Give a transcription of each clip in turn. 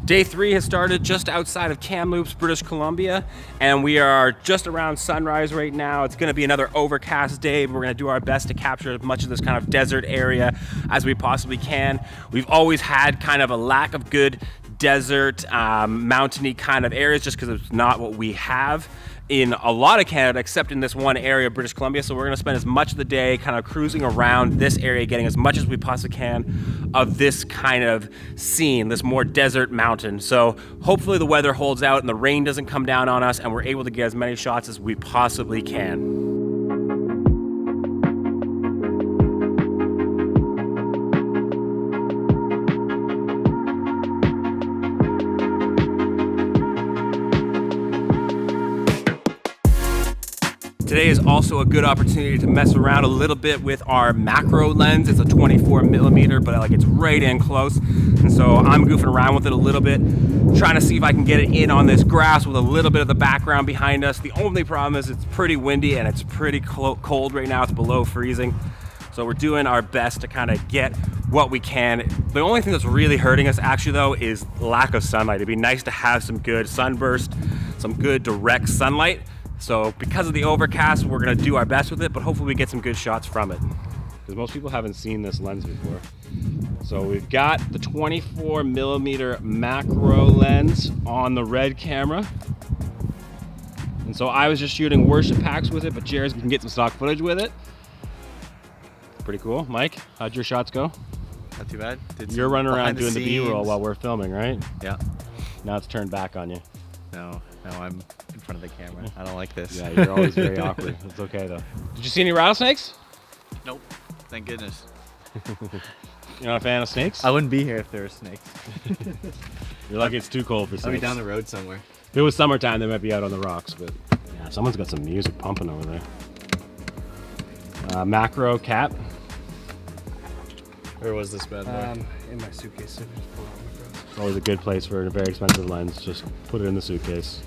Day 3 has started just outside of Kamloops, British Columbia, and we are just around sunrise right now. It's going to be another overcast day, but we're going to do our best to capture as much of this kind of desert area as we possibly can. We've always had kind of a lack of good desert, mountainy kind of areas just because it's not what we have in a lot of Canada, except in this one area of British Columbia. So we're gonna spend as much of the day kind of cruising around this area, getting as much as we possibly can of this kind of scene, this more desert mountain. So hopefully the weather holds out and the rain doesn't come down on us and we're able to get as many shots as we possibly can. Today is also a good opportunity to mess around a little bit with our macro lens. It's a 24mm, but it's right in close. And so I'm goofing around with it a little bit, trying to see if I can get it in on this grass with a little bit of the background behind us. The only problem is it's pretty windy and it's pretty cold right now. It's below freezing. So we're doing our best to kind of get what we can. The only thing that's really hurting us actually though is lack of sunlight. It'd be nice to have some good sunburst, some good direct sunlight. So because of the overcast, we're gonna do our best with it, but hopefully we get some good shots from it. Because most people haven't seen this lens before. So we've got the 24mm macro lens on the red camera. And so I was just shooting worship packs with it, but Jared's can get some stock footage with it. Pretty cool. Mike, how'd your shots go? Not too bad. You're running around doing the B-roll while we're filming, right? Yeah. Now it's turned back on you. No, I'm in front of the camera. I don't like this. Yeah, you're always very awkward. It's okay though. Did you see any rattlesnakes? Nope. Thank goodness. You're not a fan of snakes? I wouldn't be here if there were snakes. You're lucky it's too cold for snakes. I'll be down the road somewhere. If it was summertime, they might be out on the rocks, but yeah, someone's got some music pumping over there. Macro cap. Where was this bad boy? In my suitcase. Always a good place for a very expensive lens. Just put it in the suitcase.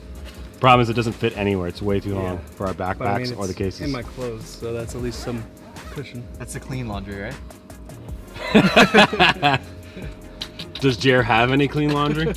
Problem is it doesn't fit anywhere. It's way too long for our backpacks or the cases. In my clothes, so that's at least some cushion. That's the clean laundry, right? Does Jer have any clean laundry?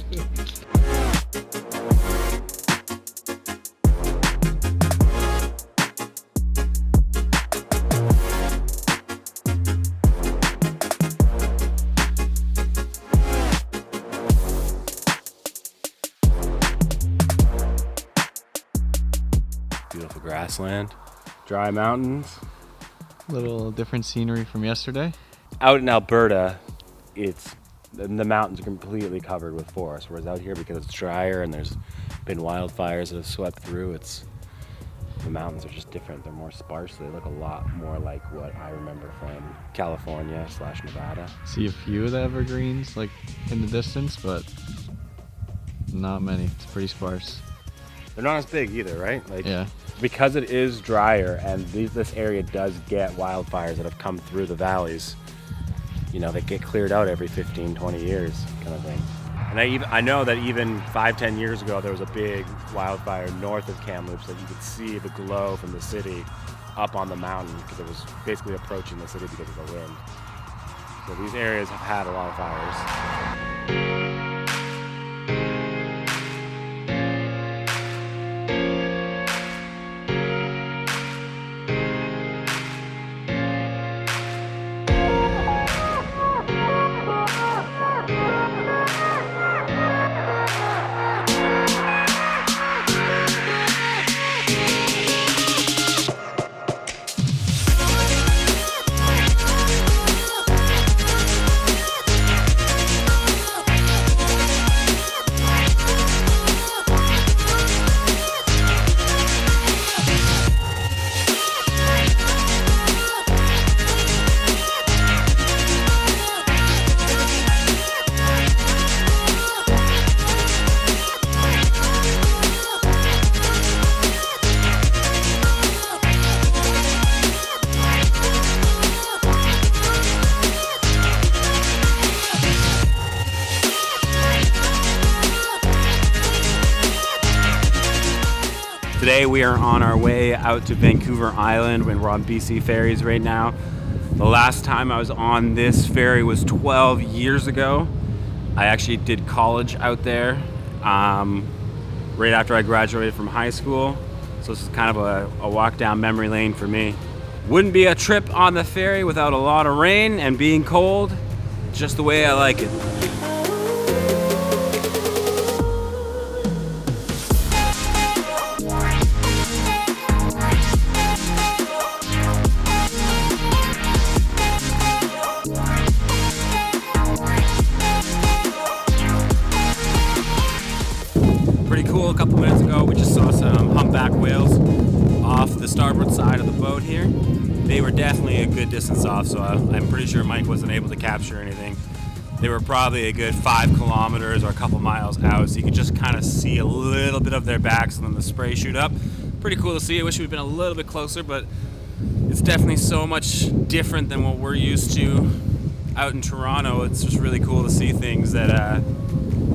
Beautiful grassland, dry mountains. Little different scenery from yesterday. Out in Alberta, the mountains are completely covered with forest, whereas out here, because it's drier and there's been wildfires that have swept through, the mountains are just different. They're more sparse. They look a lot more like what I remember from California/Nevada. See a few of the evergreens like in the distance, but not many. It's pretty sparse. They're not as big either, right? Yeah. Because it is drier and this area does get wildfires that have come through the valleys, they get cleared out every 15, 20 years kind of thing. And I know that even 5-10 years ago, there was a big wildfire north of Kamloops that you could see the glow from the city up on the mountain because it was basically approaching the city because of the wind. So these areas have had a lot of fires. Today we are on our way out to Vancouver Island when we're on BC ferries right now. The last time I was on this ferry was 12 years ago. I actually did college out there right after I graduated from high school. So this is kind of a walk down memory lane for me. Wouldn't be a trip on the ferry without a lot of rain and being cold, just the way I like it. Pretty cool. A couple minutes ago we just saw some humpback whales off the starboard side of the boat here. They were definitely a good distance off, so I'm pretty sure Mike wasn't able to capture anything. They were probably a good 5 kilometers or a couple miles out, so you could just kind of see a little bit of their backs and then the spray shoot up. Pretty cool to see. I wish we'd been a little bit closer, but it's definitely so much different than what we're used to out in Toronto. It's just really cool to see things that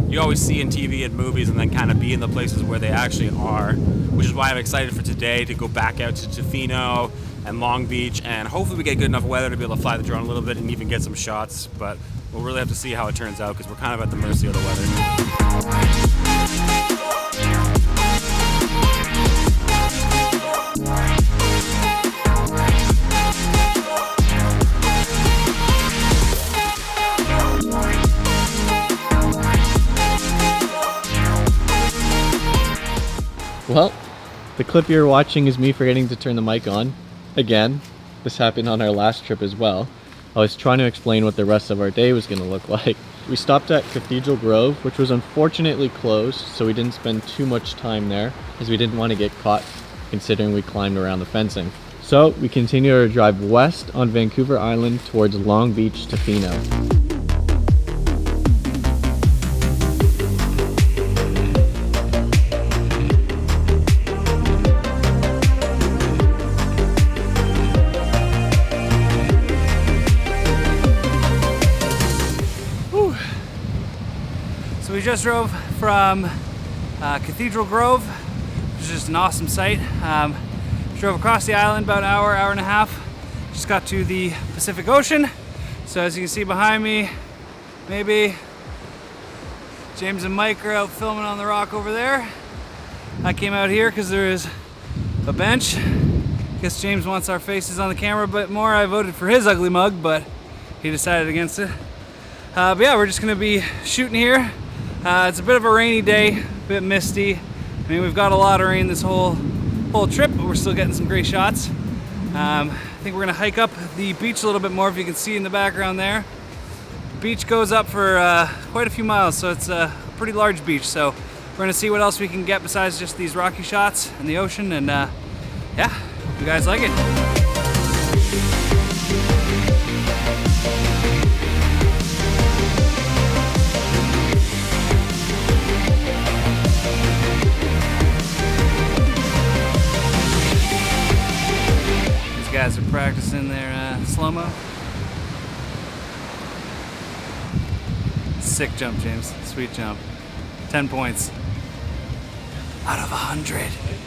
you always see in TV and movies and then kind of be in the places where they actually are, which is why I'm excited for today to go back out to Tofino and Long Beach, and hopefully we get good enough weather to be able to fly the drone a little bit and even get some shots, but we'll really have to see how it turns out because we're kind of at the mercy of the weather. Well, the clip you're watching is me forgetting to turn the mic on. Again, this happened on our last trip as well. I was trying to explain what the rest of our day was going to look like. We stopped at Cathedral Grove, which was unfortunately closed, so we didn't spend too much time there, as we didn't want to get caught considering we climbed around the fencing. So we continued our drive west on Vancouver Island towards Long Beach, Tofino. So we just drove from Cathedral Grove, which is just an awesome site. Drove across the island about an hour, hour and a half. Just got to the Pacific Ocean. So as you can see behind me, maybe James and Mike are out filming on the rock over there. I came out here because there is a bench. Guess James wants our faces on the camera a bit more. I voted for his ugly mug, but he decided against it. But yeah, we're just gonna be shooting here. It's a bit of a rainy day, a bit misty. I mean, we've got a lot of rain this whole trip, but we're still getting some great shots. I think we're gonna hike up the beach a little bit more, if you can see in the background there. The beach goes up for quite a few miles, so it's a pretty large beach. So we're gonna see what else we can get besides just these rocky shots in the ocean, and yeah, hope you guys like it. Guys are practicing their slow-mo. Sick jump, James. Sweet jump. 10 points out of 100.